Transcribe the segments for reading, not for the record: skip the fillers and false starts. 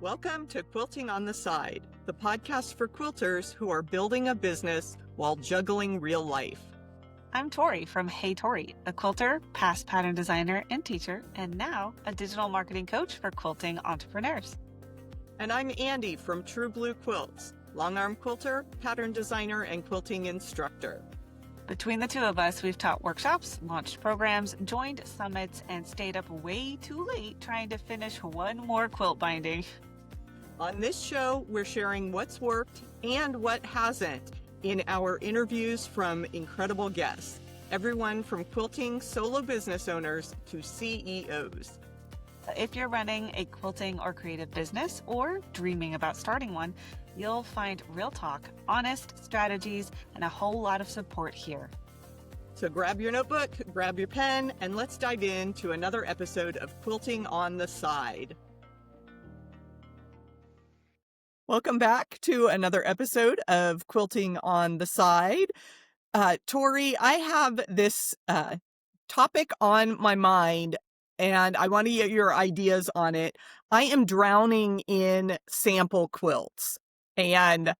Welcome to Quilting on the Side, the podcast for quilters who are building a business while juggling real life. I'm Tori from Hey Tori, a quilter, past pattern designer and teacher, and now a digital marketing coach for quilting entrepreneurs. And I'm Andi from True Blue Quilts, long arm quilter, pattern designer, and quilting instructor. Between the two of us, we've taught workshops, launched programs, joined summits, and stayed up way too late trying to finish one more quilt binding. On this show, we're sharing what's worked and what hasn't in our interviews from incredible guests, everyone from quilting solo business owners to CEOs. So if you're running a quilting or creative business or dreaming about starting one, you'll find real talk, honest strategies, and a whole lot of support here. So grab your notebook, grab your pen, and let's dive into another episode of Quilting on the Side. Welcome back to another episode of Quilting on the Side. Tori, I have this topic on my mind, and I want to get your ideas on it. I am drowning in sample quilts. And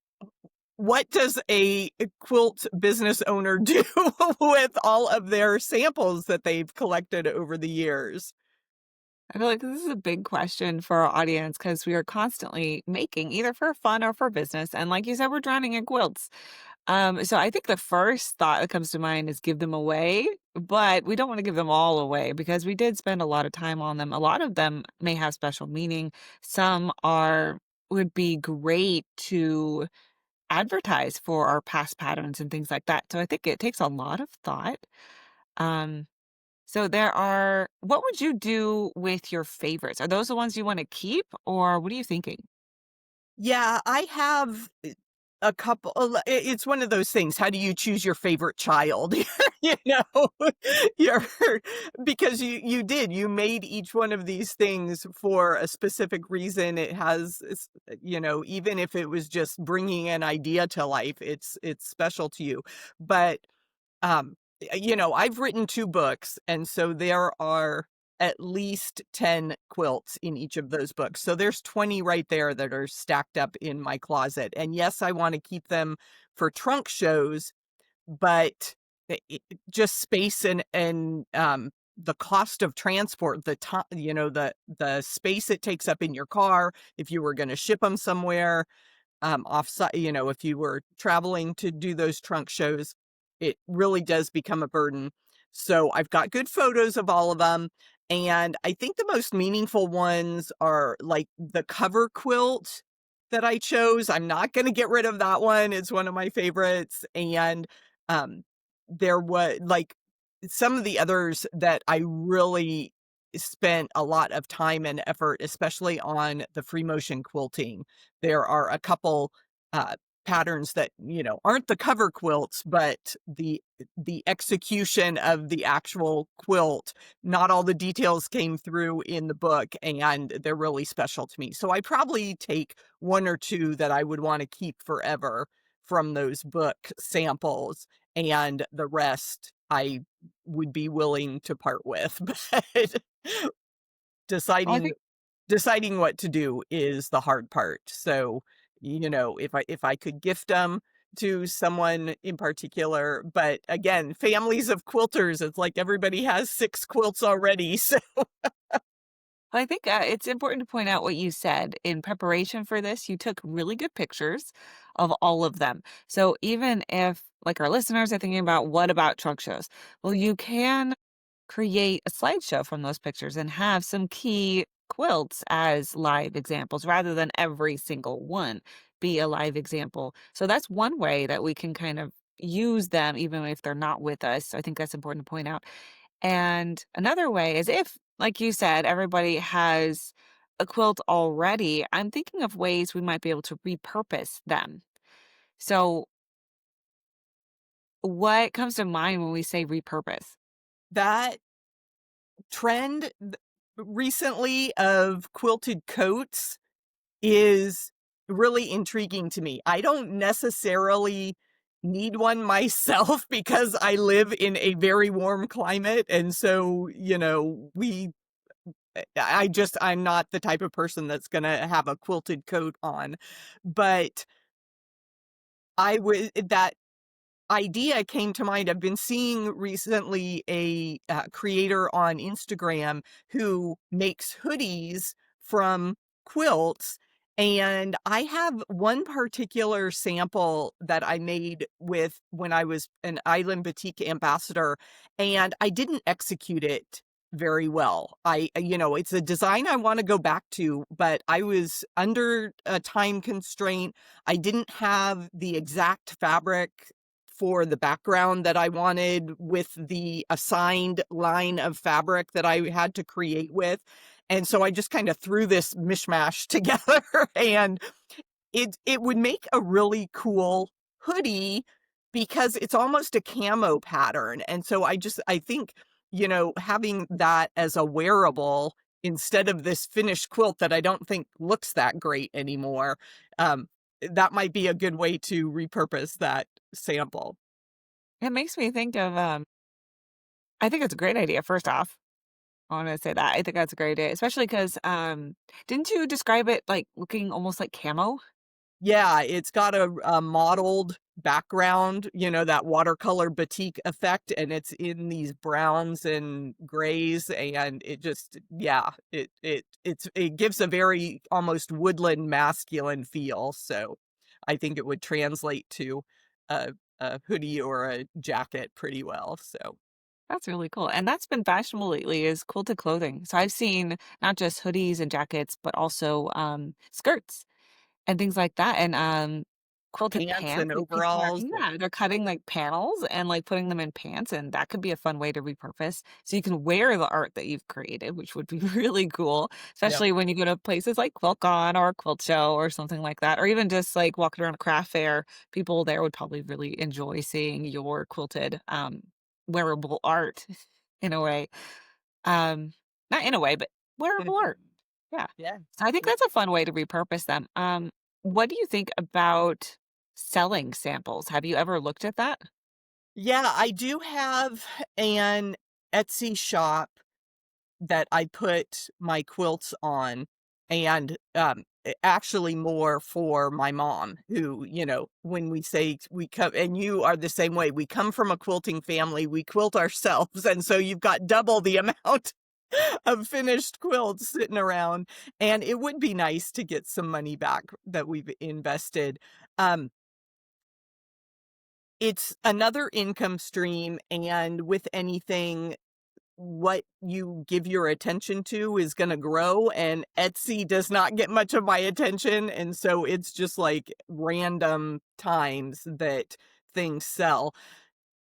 what does a quilt business owner do with all of their samples that they've collected over the years? I feel like this is a big question for our audience because we are constantly making either for fun or for business. And like you said, we're drowning in quilts. So I think the first thought that comes to mind is give them away, but we don't want to give them all away because we did spend a lot of time on them. A lot of them may have special meaning. Some would be great to advertise for our past patterns and things like that. So I think it takes a lot of thought. So what would you do with your favorites? Are those the ones you want to keep, or what are you thinking? Yeah, I have a couple. It's one of those things. How do you choose your favorite child? you know, you're, because you made each one of these things for a specific reason. It has, even if it was just bringing an idea to life, it's special to you. But I've written 2 books, and so there are at least 10 quilts in each of those books. So there's 20 right there that are stacked up in my closet. And yes, I want to keep them for trunk shows, but just space and the cost of transport, the time, the space it takes up in your car, if you were going to ship them somewhere, offsite, if you were traveling to do those trunk shows, it really does become a burden. So I've got good photos of all of them. And I think the most meaningful ones are like the cover quilt that I chose. I'm not going to get rid of that one. It's one of my favorites. And there was like some of the others that I really spent a lot of time and effort, especially on the free motion quilting. There are a couple patterns that, aren't the cover quilts, but the execution of the actual quilt. Not all the details came through in the book, and they're really special to me. So I probably take 1 or 2 that I would want to keep forever from those book samples, and the rest I would be willing to part with. But Well, I deciding think deciding what to do is the hard part. So, if I could gift them to someone in particular, but again, families of quilters, it's like everybody has 6 quilts already. So it's important to point out what you said. In preparation for this, you took really good pictures of all of them. So even if, like our listeners are thinking about what about trunk shows, well, you can create a slideshow from those pictures and have some key quilts as live examples rather than every single one be a live example. So that's one way that we can kind of use them even if they're not with us. I think that's important to point out. And another way is if, like you said, everybody has a quilt already, I'm thinking of ways we might be able to repurpose them. So what comes to mind when we say repurpose? that trend recently of quilted coats is really intriguing to me. I don't necessarily need one myself because I live in a very warm climate. And so, we I'm not the type of person that's gonna have a quilted coat on, but I would that idea came to mind. I've been seeing recently a, creator on Instagram who makes hoodies from quilts, and I have one particular sample that I made with when I was an Island Boutique ambassador, and I didn't execute it very well. It's a design I wanna go back to, but I was under a time constraint. I didn't have the exact fabric for the background that I wanted with the assigned line of fabric that I had to create with. And so I just kind of threw this mishmash together, and it would make a really cool hoodie because it's almost a camo pattern. And so I think, having that as a wearable instead of this finished quilt that I don't think looks that great anymore, um, that might be a good way to repurpose that sample. It makes me think of, I think it's a great idea, first off. I wanna say that. I think that's a great idea, especially 'cause, didn't you describe it, like, looking almost like camo? Yeah, it's got a mottled background, that watercolor batik effect, and it's in these browns and grays, and it just yeah, it gives a very almost woodland masculine feel, so I think it would translate to a hoodie or a jacket pretty well, so That's really cool, and that's been fashionable lately is quilted clothing. So I've seen not just hoodies and jackets, but also, skirts and things like that, and, quilted pants pants, and like, people are overalls. yeah, they're cutting, like, panels and, like, putting them in pants, and that could be a fun way to repurpose. So you can wear the art that you've created, which would be really cool, Yep. especially when you go to places like QuiltCon or a quilt show or something like that, or even just, like, walking around a craft fair. People there would probably really enjoy seeing your quilted, wearable art in a way. Um, not in a way, but wearable art. Yeah. Yeah. So I think that's a fun way to repurpose them. What do you think about selling samples? Have you ever looked at that? Yeah, I do have an Etsy shop that I put my quilts on, and, actually more for my mom who, when we say we come and you are the same way, we come from a quilting family, we quilt ourselves, and so you've got double the amount of finished quilts sitting around, and it would be nice to get some money back that we've invested. Um, it's another income stream, and with anything, what you give your attention to is gonna grow, and Etsy does not get much of my attention, and so it's just, like, random times that things sell,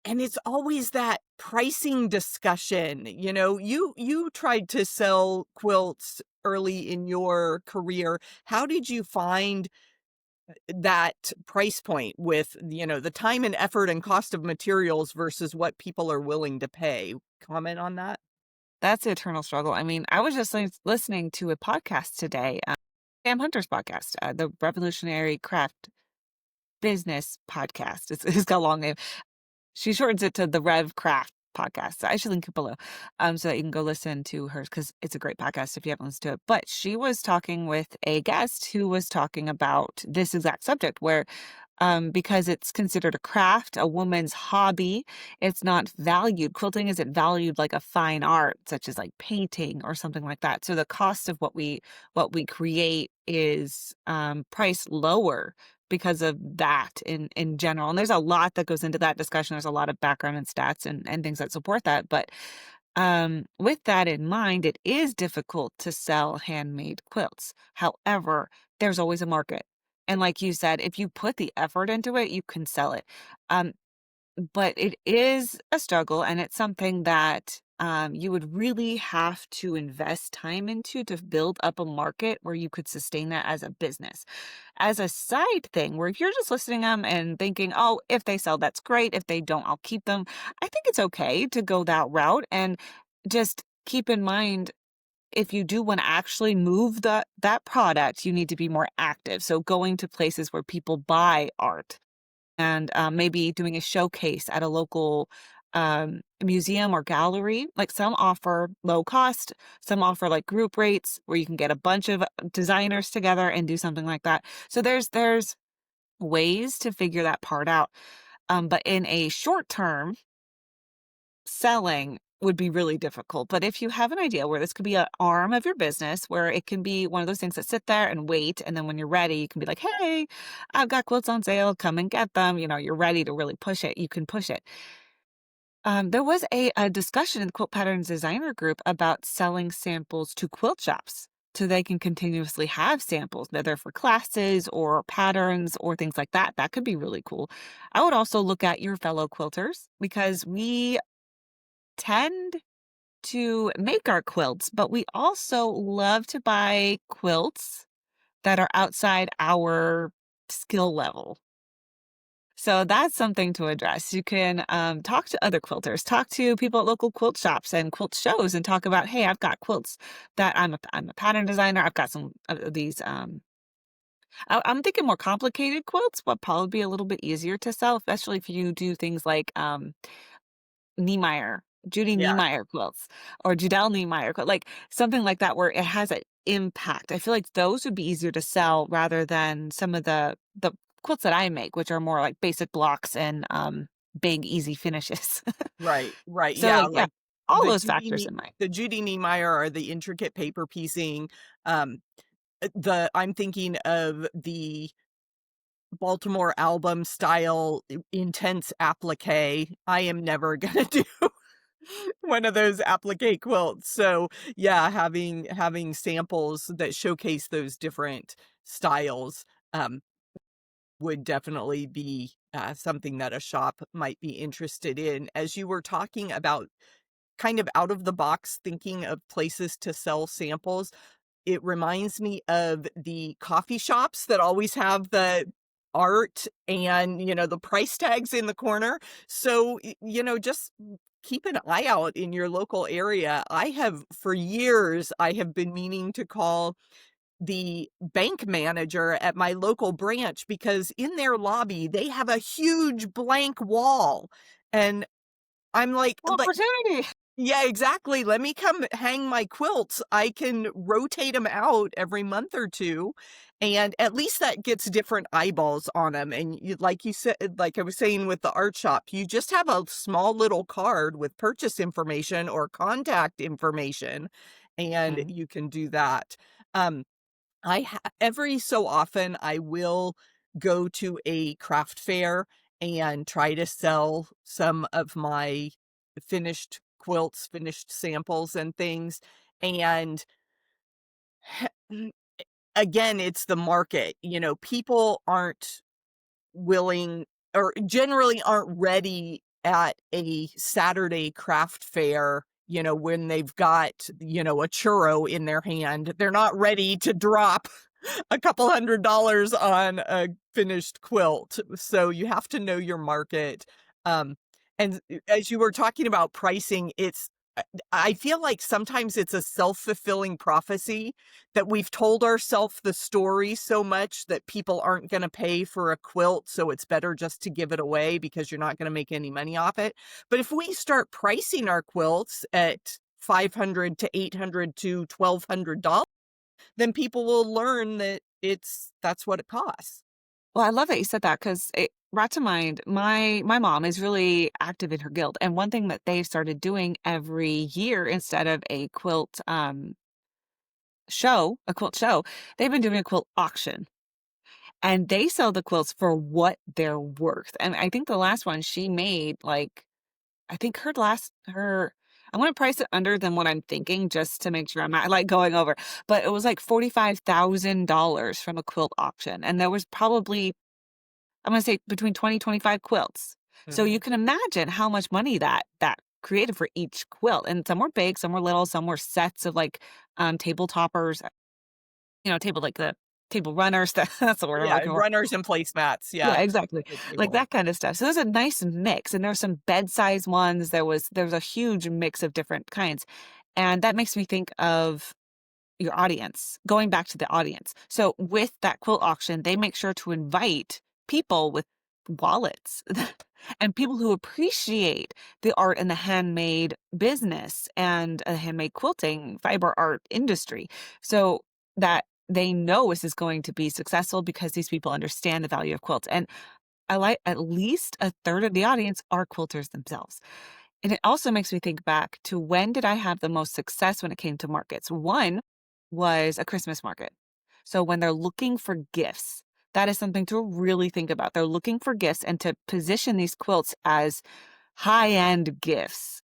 and it's always that pricing discussion, you tried to sell quilts early in your career. How did you find that price point with, the time and effort and cost of materials versus what people are willing to pay? Comment on that? That's the eternal struggle. I mean, I was just listening to a podcast today, Sam Hunter's podcast, the Revolutionary Craft Business Podcast. It's got a long name. She shortens it to the Rev Craft podcast. So I should link it below, so that you can go listen to hers because it's a great podcast if you haven't listened to it. But she was talking with a guest who was talking about this exact subject where because it's considered a craft, a woman's hobby. It's not valued. Quilting isn't valued like a fine art, such as like painting or something like that. So the cost of what we create is priced lower because of that in general. And there's a lot that goes into that discussion. There's a lot of background and stats and things that support that. But with that in mind, it is difficult to sell handmade quilts. However, there's always a market. And like you said, if you put the effort into it, you can sell it. Um, but it is a struggle, and it's something that you would really have to invest time into to build up a market where you could sustain that as a business. As a side thing, where if you're just listing them and thinking, oh, if they sell, that's great. If they don't, I'll keep them. I think it's okay to go that route and just keep in mind if you do want to actually move that product, you need to be more active. So going to places where people buy art and maybe doing a showcase at a local museum or gallery. Like some offer low cost, some offer like group rates where you can get a bunch of designers together and do something like that. So there's ways to figure that part out. But in a short term, selling would be really difficult. But if you have an idea where this could be an arm of your business, where it can be one of those things that sit there and wait, and then when you're ready, you can be like, "Hey, I've got quilts on sale. Come and get them." You know, you're ready to really push it. You can push it. There was a discussion in the Quilt Patterns Designer group about selling samples to quilt shops so they can continuously have samples, whether for classes or patterns or things like that. That could be really cool. I would also look at your fellow quilters because we tend to make our quilts, but we also love to buy quilts that are outside our skill level. So that's something to address. You can talk to other quilters, talk to people at local quilt shops and quilt shows, and talk about, hey, I've got quilts that I'm a pattern designer. I've got some of these. I'm thinking more complicated quilts would probably be a little bit easier to sell, especially if you do things like Niemeyer, Judy Yeah, Niemeyer quilts or Judel Niemeyer quilt, like something like that where it has an impact. I feel like those would be easier to sell rather than some of the quilts that I make, which are more like basic blocks and big easy finishes. right, right, So yeah, yeah, like, all the those Judy factors Nie in mind. the Judy Niemeyer are the intricate paper piecing, um, I'm thinking of the Baltimore album style intense applique. I am never gonna do one of those applique quilts. So, yeah, having samples that showcase those different styles, um, would definitely be, something that a shop might be interested in. As you were talking about kind of out of the box thinking of places to sell samples, it reminds me of the coffee shops that always have the art and, the price tags in the corner. So, just keep an eye out in your local area. For years, I have been meaning to call the bank manager at my local branch because in their lobby, they have a huge blank wall. And I'm like, Opportunity. yeah, exactly. Let me come hang my quilts. I can rotate them out every month or 2, and at least that gets different eyeballs on them. And like you said, like I was saying with the art shop, you just have a small little card with purchase information or contact information, and Mhm. you can do that. Um, every so often, I will go to a craft fair and try to sell some of my finished quilts, finished samples and things, and mm, again, it's the market, people aren't willing or generally aren't ready at a Saturday craft fair, when they've got, a churro in their hand. They're not ready to drop a couple $100 on a finished quilt. So you have to know your market. Um, and as you were talking about pricing, I feel like sometimes it's a self-fulfilling prophecy that we've told ourselves the story so much that people aren't going to pay for a quilt, so it's better just to give it away because you're not going to make any money off it. But if we start pricing our quilts at 500 to 800 to $1,200, then people will learn that that's what it costs. Well, I love that you said that because it brought to mind my mom is really active in her guild, and one thing that they started doing every year instead of a quilt a quilt show, they've been doing a quilt auction. And they sell the quilts for what they're worth, and I think the last one she made, like I think her I'm gonna price it under than what I'm thinking just to make sure I'm not, like, going over, but it was, like, $45,000 from a quilt auction, and there was probably, I'm gonna say between 20, 25 quilts. So you Mhm. can imagine how much money that created for each quilt, and some were big, some were little, some were sets of, like, table toppers, table like the table runners, that's the word I'm Yeah, looking for. runners and placemats, yeah, Yeah, to exactly. the Like table. that kind of stuff. So there's a nice mix, and there's some bed-size ones. There was a huge mix of different kinds, and that makes me think of your audience, going back to the audience. So with that quilt auction, they make sure to invite people with wallets and people who appreciate the art and the handmade business and a handmade quilting fiber art industry. So that they know this is going to be successful because these people understand the value of quilts. And I like at least a third of the audience are quilters themselves. And it also makes me think back to when did I have the most success when it came to markets? One was a Christmas market. So when they're looking for gifts, that is something to really think about. They're looking for gifts and to position these quilts as high-end gifts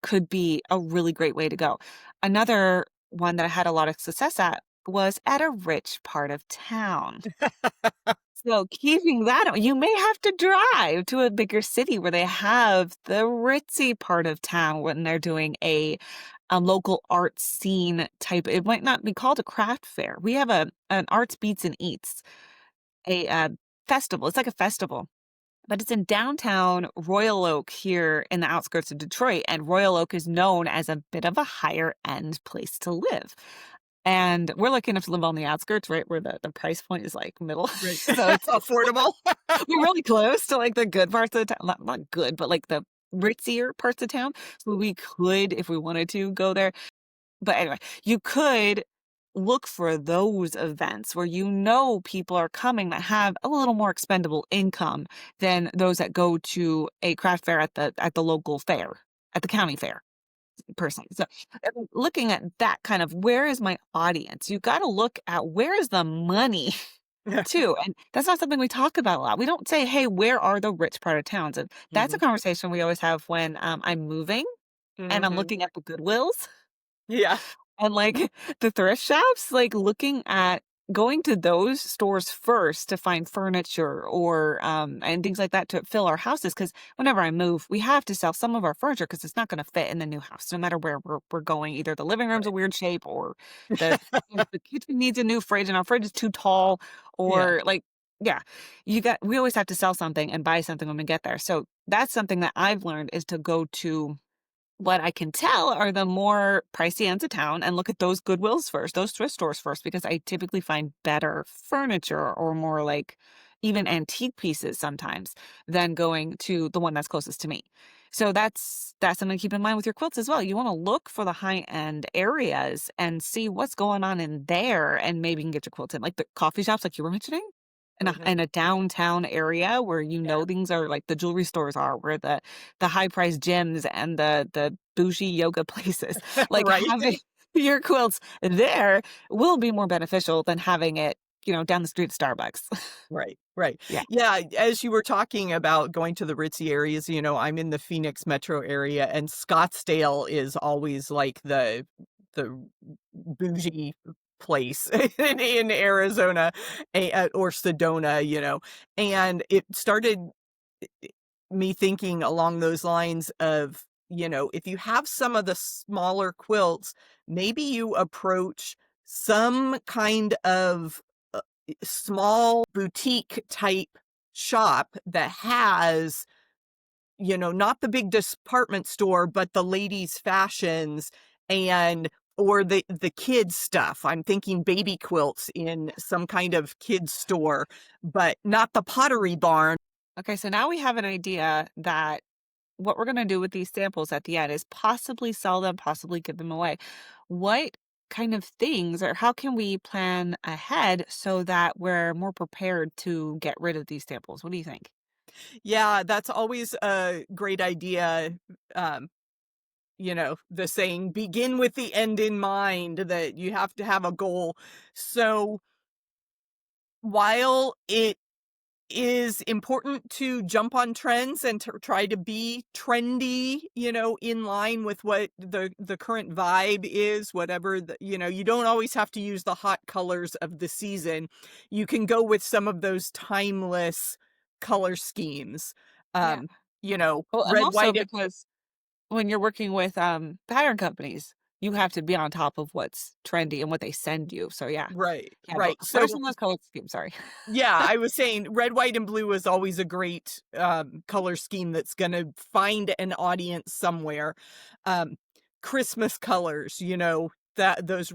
could be a really great way to go. Another one that I had a lot of success at was at a rich part of town. So keeping that you may have to drive to a bigger city where they have the ritzy part of town when they're doing a local art scene type. It might not be called a craft fair. We have an arts beats and eats, a festival. It's like a festival, but it's in downtown Royal Oak here in the outskirts of Detroit, and Royal Oak is known as a bit of a higher end place to live. And we're lucky enough to live on the outskirts, right, where the price point is, like, middle. Right. So it's Affordable. we're really close to, like, the good parts of the town, not good, but, like, the ritzier parts of town, so we could, if we wanted to, go there. But anyway, you could look for those events where you know people are coming that have a little more expendable income than those that go to a craft fair at the local fair, at the county fair per se. So, looking at that kind of where is my audience? You gotta look at where is the money too, and that's not something we talk about a lot. We don't say, "Hey, where are the rich part of towns?" And that's a Mhm. conversation we always have when, I'm moving and I'm Mhm. looking at the Goodwills. Yeah. And, like, the thrift shops, like, looking at going to those stores first to find furniture or, and things like that to fill our houses. Because whenever I move, we have to sell some of our furniture because it's not gonna fit in the new house no matter where we're going. Either the living room's a Right. weird shape or the the kitchen needs a new fridge and our fridge is too tall Yeah. or, like yeah, we always have to sell something and buy something when we get there. So, that's something that I've learned is to go to what I can tell are the more pricey ends of town and look at those Goodwills first, those thrift stores first, because I typically find better furniture or more like even antique pieces sometimes than going to the one that's closest to me. So that's something to keep in mind with your quilts as well. You want to look for the high end areas and see what's going on in there, and maybe you can get your quilts in, like the coffee shops, like you were mentioning Mhm. in a downtown area where you Yeah. know things are like the jewelry stores are, where the high priced gyms and the bougie yoga places, like Right. having your quilts there will be more beneficial than having it, down the street at Starbucks. Right, right. Yeah. Yeah, as you were talking about going to the ritzy areas, I'm in the Phoenix metro area, and Scottsdale is always like the bougie place in Arizona, or Sedona, and it started me thinking along those lines of, if you have some of the smaller quilts, maybe you approach some kind of small boutique type shop that has, not the big department store, but the ladies' fashions and or the kids stuff. I'm thinking baby quilts in some kind of kids store, but not the Pottery Barn. Okay, so now we have an idea that what we're gonna do with these samples at the end is possibly sell them, possibly give them away. What kind of things or how can we plan ahead so that we're more prepared to get rid of these samples? What do you think? Yeah, that's always a great idea. Um, the saying, begin with the end in mind, that you have to have a goal. So while it is important to jump on trends and to try to be trendy, in line with what the current vibe is, whatever you don't always have to use the hot colors of the season. You can go with some of those timeless color schemes. Yeah. Um, Well, and red, also white, because when you're working with pattern companies, you have to be on top of what's trendy and what they send you. So yeah. right, Yeah, but right. what are So some of those color schemes? Sorry. yeah, I was saying red, white, and blue is always a great, color scheme that's gonna find an audience somewhere. Um, Christmas colors, that those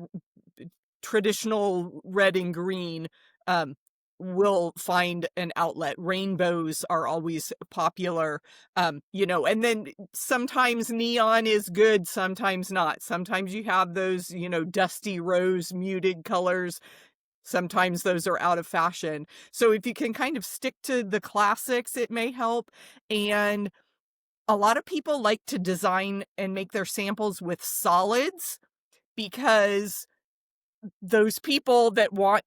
traditional red and green, um, will find an outlet. Rainbows are always popular, and then sometimes neon is good, sometimes not. Sometimes you have those, dusty rose muted colors. Sometimes those are out of fashion. So if you can kind of stick to the classics, it may help. And a lot of people like to design and make their samples with solids because those people that want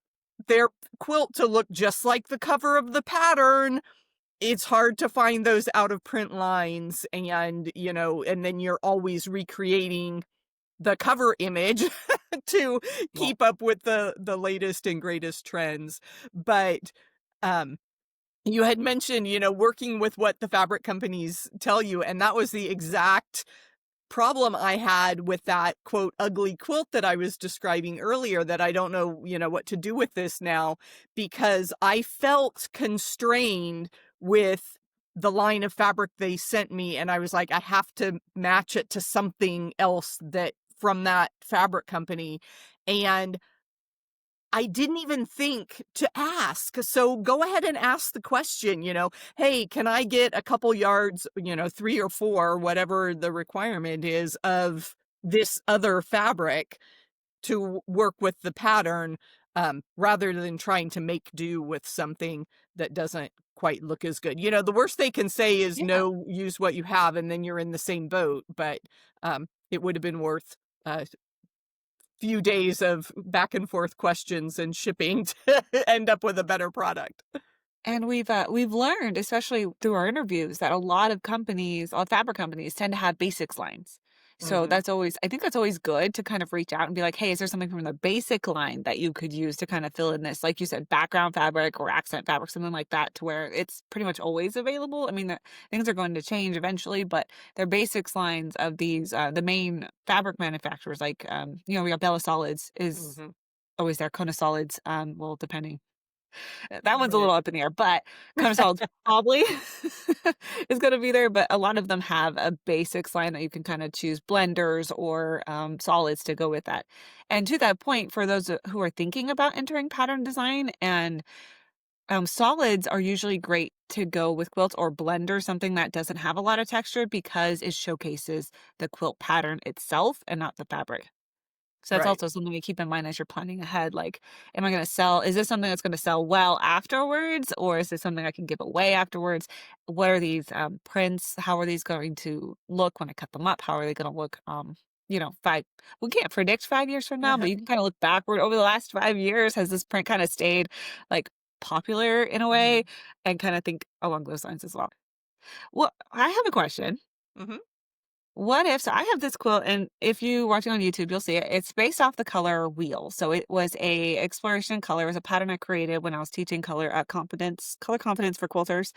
their quilt to look just like the cover of the pattern, it's hard to find those out of print lines and then you're always recreating the cover image to Well, keep up with the latest and greatest trends. But, um, you had mentioned, working with what the fabric companies tell you, and that was the exact problem I had with that quote ugly quilt that I was describing earlier, that I don't know, what to do with this now, because I felt constrained with the line of fabric they sent me, and I was like, I have to match it to something else that from that fabric company. And I didn't even think to ask. So go ahead and ask the question, hey, can I get a couple yards, 3 or 4, whatever the requirement is, of this other fabric to work with the pattern, rather than trying to make do with something that doesn't quite look as good. The worst they can say is yeah. no, use what you have, and then you're in the same boat. But it would have been worth few days of back and forth questions and shipping to end up with a better product. And we've learned, especially through our interviews, that a lot of companies, a lot of fabric companies tend to have basics lines. So Mhm, I think that's always good to kind of reach out and be like, hey, is there something from the basic line that you could use to kind of fill in this, like you said, background fabric or accent fabric, something like that, to where it's pretty much always available. I mean, things are going to change eventually, but their basics lines of these, the main fabric manufacturers, like, we got Bella Solids is mhm, always there, Kona Solids, well, depending that one's a right. little up in the air, but kind of solids probably is gonna be there, but a lot of them have a basics line that you can kinda choose blenders or, solids to go with that. And to that point, for those, who are thinking about entering pattern design and, solids are usually great to go with quilts or blender, something that doesn't have a lot of texture because it showcases the quilt pattern itself and not the fabric. So that's Right. also something to keep in mind as you're planning ahead. Like, am I going to sell? Is this something that's going to sell well afterwards, or is this something I can give away afterwards? What are these prints? How are these going to look when I cut them up? How are they going to look? 5. We can't predict 5 years from now, but you can kind of look backward over the last 5 years. Has this print kind of stayed like popular in a way, Mhm, and kind of think along those lines as well. Well, I have a question. mhm, What if so I have this quilt, and if you watching on YouTube, you'll see it. It's based off the color wheel. So it was a exploration in color. It was a pattern I created when I was teaching color confidence for quilters.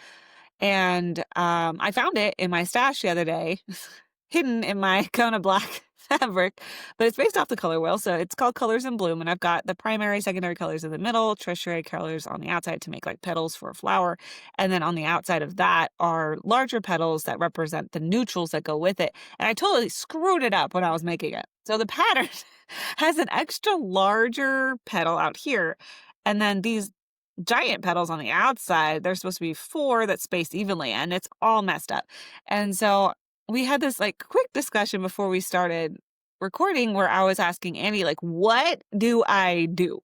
And I found it in my stash the other day, hidden in my Kona black fabric, but it's based off the color wheel. So it's called Colors in Bloom. And I've got the primary, secondary colors in the middle, tertiary colors on the outside to make like petals for a flower. And then on the outside of that are larger petals that represent the neutrals that go with it. And I totally screwed it up when I was making it. So the pattern has an extra larger petal out here. And then these giant petals on the outside, there's supposed to be 4 that spaced evenly, and it's all messed up. And so we had this like quick discussion before we started recording where I was asking Andy, like, what do I do?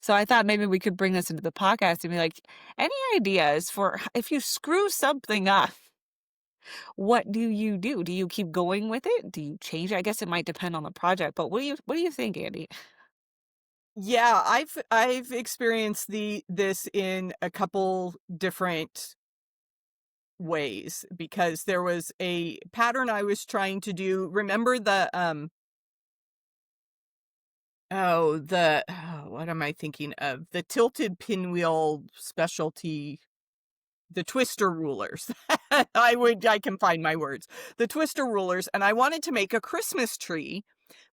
So I thought maybe we could bring this into the podcast and be like, any ideas for if you screw something up, what do you do? Do you keep going with it? Do you change it? I guess it might depend on the project, but what do you think, Andy? Yeah, I've experienced this in a couple different ways, because there was a pattern I was trying to do. Remember what am I thinking of? The tilted pinwheel specialty, the twister rulers. I can find my words. The twister rulers, and I wanted to make a Christmas tree,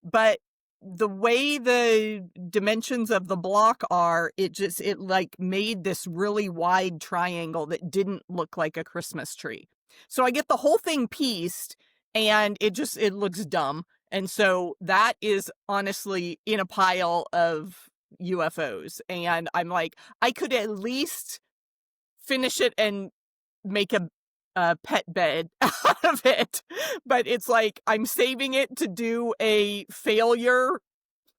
but the way the dimensions of the block are, it like made this really wide triangle that didn't look like a Christmas tree. So I get the whole thing pieced, and it looks dumb. And so that is honestly in a pile of UFOs, and I'm like, I could at least finish it and make a pet bed out of it, but it's like I'm saving it to do a failure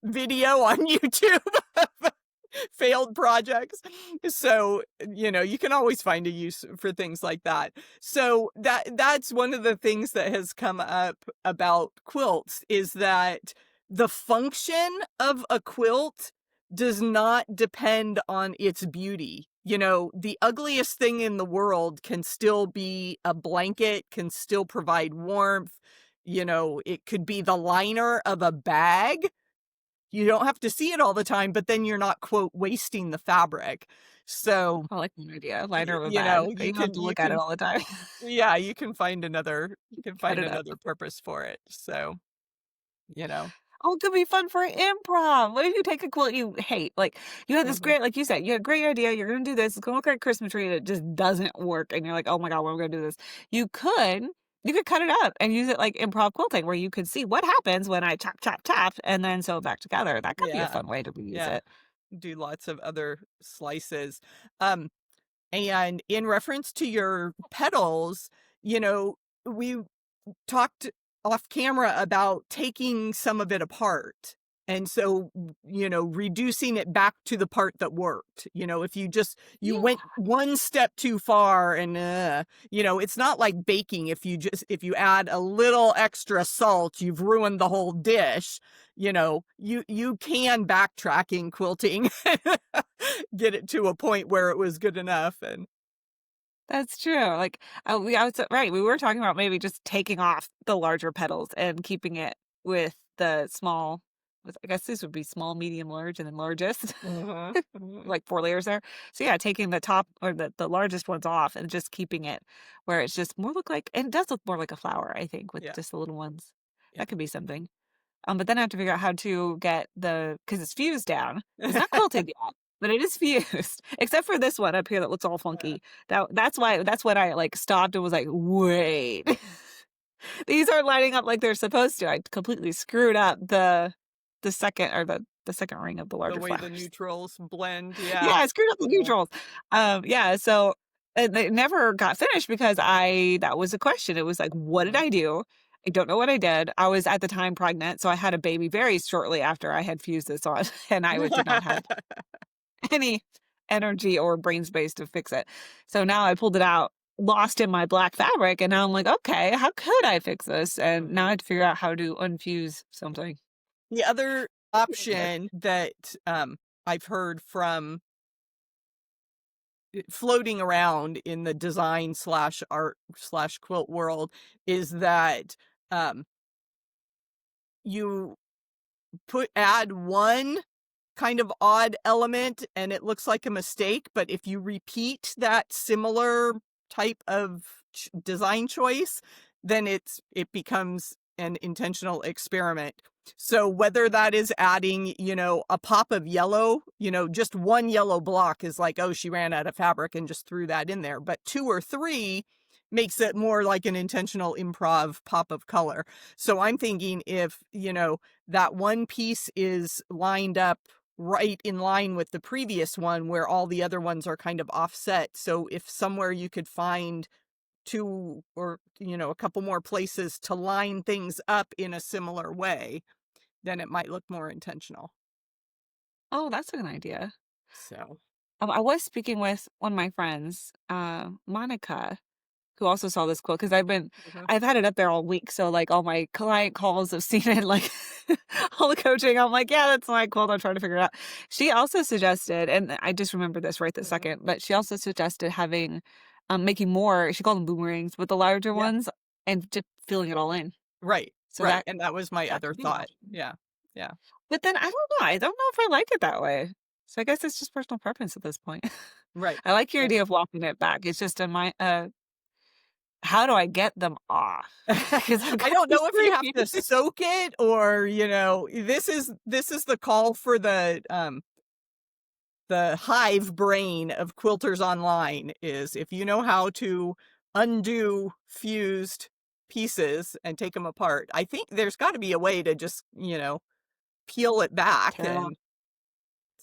video on YouTube of failed projects. So, you can always find a use for things like that. So that's one of the things that has come up about quilts is that the function of a quilt does not depend on its beauty. The ugliest thing in the world can still be a blanket, can still provide warmth. It could be the liner of a bag. You don't have to see it all the time, but then you're not, quote, "wasting the fabric." So, I like that idea, lighter of a you bag, know, so you you don't have can to you look at it can all the time. yeah, you can Cut find it up. another purpose for it. So, you know. Oh, it could be fun for improv. What if you take a quilt you hate? Like, you had this Mhm. great, like you said, you had a great idea. You're going to do this. It's going to look like a Christmas tree, and it just doesn't work. And you're like, oh my God, what am I going to do this? You could, you could cut it up and use it like improv quilting, where you could see what happens when I chop, chop, chop, and then sew it back together. That could be a Yeah, fun way to reuse yeah. it. Do lots of other slices. Um, and in reference to your petals, we talked off camera about taking some of it apart. And so, reducing it back to the part that worked. If you Yeah. went one step too far and, it's not like baking. If you add a little extra salt, you've ruined the whole dish. You can backtrack in quilting, get it to a point where it was good enough. And That's true. Like, I was right. We were talking about maybe just taking off the larger petals and keeping it with the small. I guess this would be small, medium, large, and then largest, Mhm, mhm. like 4 layers there. So yeah, taking the top or the largest ones off and just keeping it where it's just more look like, and it does look more like a flower, I think, with Yeah, just the little ones. yeah. That could be something. But then I have to figure out how to get because it's fused down. It's not quilted yet, but it is fused, except for this one up here that looks all funky. That's when I, like, stopped and was like, "Wait, these aren't lining up like they're supposed to." I completely screwed up the second or the second ring of the The larger way the flowers. neutrals blend, Yeah, yeah. I screwed up the Yeah. neutrals. Yeah, so and it never got finished because I that was a question. It was like, "What did Mhm. I do?" I don't know what I did. I was at the time pregnant, so I had a baby very shortly after I had fused this on, and did not have any energy or brain space to fix it. So now I pulled it out, lost in my black fabric, and now I'm like, "Okay, how could I fix this?" And now I Mhm. have to figure out how to unfuse something. The other Good. option that, I've heard from floating around in the design/art/quilt world is that, you add one kind of odd element and it looks like a mistake, but if you repeat that similar type of design choice, then it becomes an intentional experiment. So whether that is adding, a pop of yellow, just one yellow block is like, oh, she ran out of fabric and just threw that in there. But two or three makes it more like an intentional improv pop of color. So I'm thinking if, that one piece is lined up right in line with the previous one where all the other ones are kind of offset. So if somewhere you could find two or, a couple more places to line things up in a similar way, then it might look more intentional. Oh, that's a good idea. So, I was speaking with one of my friends, Monica, who also saw this quilt because mhm, I've had it up there all week, so, like, all my client calls have seen it, like, all the coaching, I'm like, "Yeah, that's my quilt, I'm trying to figure it out." She also suggested, and I just remembered this right this mhm. second, but she also suggested making more, she called them boomerangs, with the larger Yeah, ones and just filling it all in. right, So right. And that was my that other could be an thought. option. Yeah, yeah, But then I don't know if I like it that way. So I guess it's just personal preference at this point. right. I like your Yeah. idea of walking it back. It's just in my how do I get them off? Because 'Cause I've I got don't these know if you 3 have to pieces. soak it or, this is the call for the hive brain of quilters online is if you know how to undo fused pieces and take them apart. I think there's got to be a way to just, peel it back Tear it off. and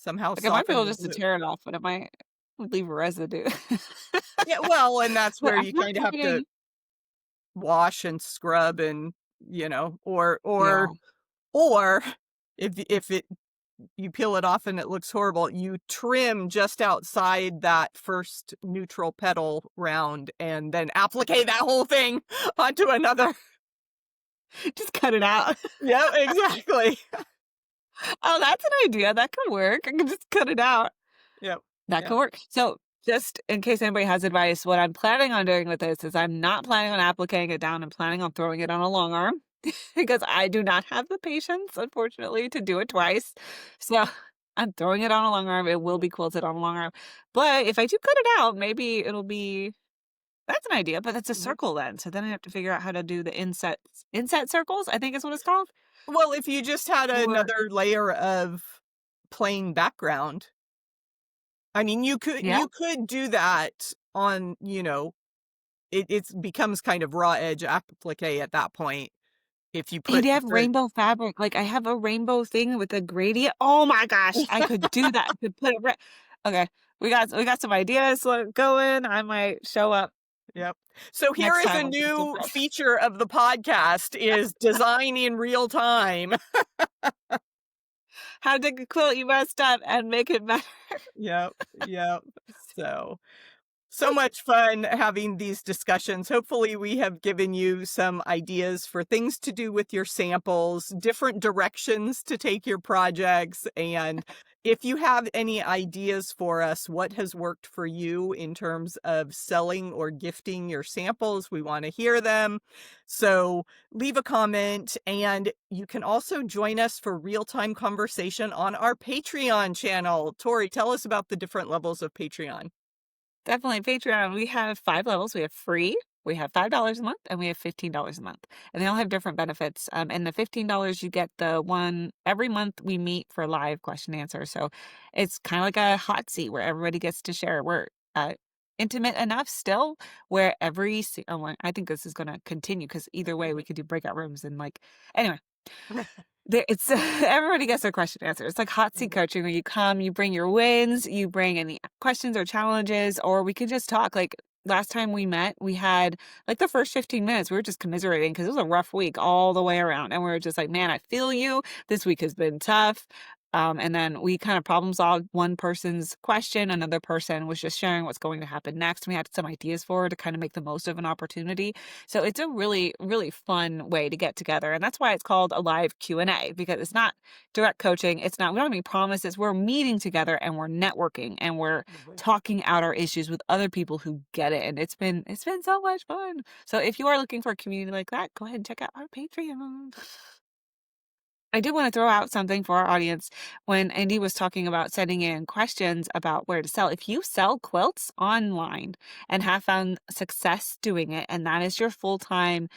somehow Like, I might be soften able the just to glue. tear it off, but it might leave a residue. Yeah, well, and that's But where I'm you not kinda have to kidding. wash and scrub and, or Yeah. or if it you peel it off and it looks horrible, you trim just outside that first neutral petal round and then applique that whole thing onto another. Just cut it out. Yep, exactly. Oh, that's an idea. That could work. I could just cut it out. Yep, That could yep. work. So, just in case anybody has advice, what I'm planning on doing with this is I'm not planning on appliquing it down. I'm planning on throwing it on a long arm because I do not have the patience, unfortunately, to do it twice. So, I'm throwing it on a long arm. It will be quilted on a long arm. But if I do cut it out, maybe it'll be that's an idea, but that's a Mhm. circle then. So then I have to figure out how to do the inset circles, I think is what it's called. Well, if you just had Or another layer of plain background, I mean, yeah. you could do that on, it becomes kind of raw edge applique at that point if you And put you have the rainbow fabric, like, I have a rainbow thing with a gradient. Oh my gosh, I could do that. I could put it right okay, we got some ideas going. I might show up Yep. So here next is time a with some new supers. feature of the podcast is design in real time. How to take a quilt you messed up and make it better. Yep, yep. So So much fun having these discussions. Hopefully, we have given you some ideas for things to do with your samples, different directions to take your projects. And if you have any ideas for us, what has worked for you in terms of selling or gifting your samples, we want to hear them. So leave a comment, and you can also join us for real time conversation on our Patreon channel. Tori, tell us about the different levels of Patreon. Definitely, Patreon, we have 5 levels. We have free, we have $5 a month, and we have $15 a month, and they all have different benefits. And the $15, you get the one every month we meet for live question and answer, so it's kinda like a hot seat where everybody gets to share. We're, intimate enough still where every si oh, well, I think this is gonna continue because either way, we Mhm. could do breakout rooms and, like anyway, there it's everybody gets their question answered. It's like hot seat Mhm. coaching where you come, you bring your wins, you bring any questions or challenges, or we can just talk. Like last time we met, we had like the first 15 minutes, we were just commiserating because it was a rough week all the way around. And we were just like, man, I feel you. This week has been tough. And then we kind of problem solved one person's question. Another person was just sharing what's going to happen next. We had some ideas for her to kind of make the most of an opportunity. So it's a really, really fun way to get together. And that's why it's called a live Q&A because it's not direct coaching. It's not, we don't have any promises. We're meeting together and we're networking and we're Mhm. talking out our issues with other people who get it. And it's been so much fun. So if you are looking for a community like that, go ahead and check out our Patreon. I did want to throw out something for our audience when Andy was talking about sending in questions about where to sell. If you sell quilts online and have found success doing it, and that is your full time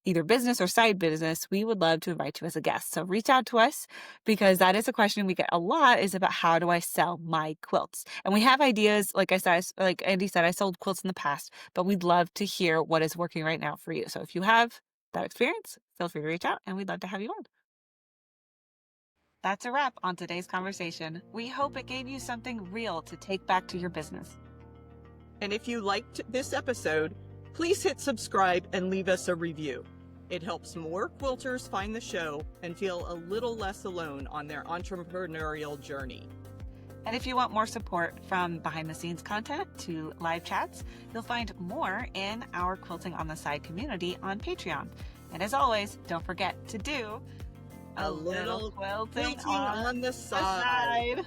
either business or side business, we would love to invite you as a guest. So reach out to us because that is a question we get a lot is about how do I sell my quilts? And we have ideas, like I said, like Andy said, I sold quilts in the past, but we'd love to hear what is working right now for you. So if you have that experience, feel free to reach out and we'd love to have you on. That's a wrap on today's conversation. We hope it gave you something real to take back to your business. And if you liked this episode, please hit subscribe and leave us a review. It helps more quilters find the show and feel a little less alone on their entrepreneurial journey. And if you want more support from behind the scenes content to live chats, you'll find more in our Quilting on the Side community on Patreon. And as always, don't forget to do A little quilting quilting on on the the side. side.